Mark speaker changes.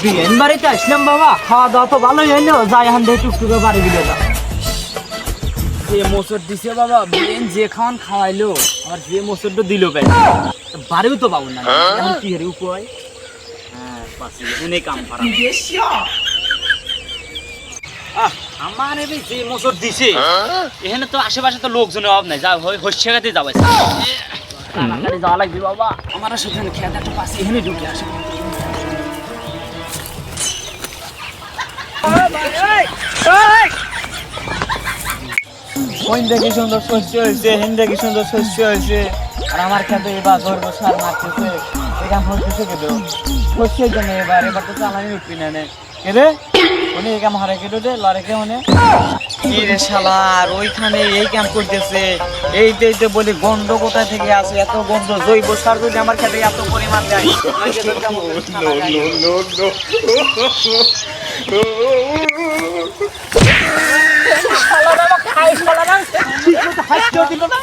Speaker 1: বিয়েন বাড়িতে আসলাম বাবা, খাওয়া দাওয়া তো ভালোই হইলো, যাই এখন দেখে টুকটুকে বাড়ি দিলে যা। যে মোচর দিছে বাবা, বিয়েন যে খাওয়ান খাওয়াইলো, আর যে মোচরটা দিল ভাই, বাড়িও তো পাবো না, এখন কি হেরে উপায়? হ্যাঁ পাচ্ছি, উনি কাম করা। আমার এবার যে মোচর দিছে, এখানে তো আশেপাশে তো লোকজনের অভাব নাই, যা হচ্ছে গাতে যাবে তাড়াতাড়ি যাওয়া লাগবে বাবা। আমার সেখানে খেয়াল একটা পাশে এখানে ঢুকে আসে। হিন্দে কি সুন্দর শস্য হয়েছে, হিন্দে কি সুন্দর শস্য হয়েছে, আর আমার খেতে এবার গর্ব সার মারতেছে, এখান হইতেছে কেটে শস্যের জন্য এবার তো চালানি উঠবি না কেটে উনি এই কাম হারে কেটে দে লড়াইকে মনে কি রে শালার ওইখানে এই কাম করতেছে, এইতে বলি গন্ধ কোথায় থেকে আসে, এত গন্ধ জৈব সার যদি আমার খেতে এত পরিমাণ দেয়। শালা বাবা খাই শালা না ঠিক মতো হাইট দিল না।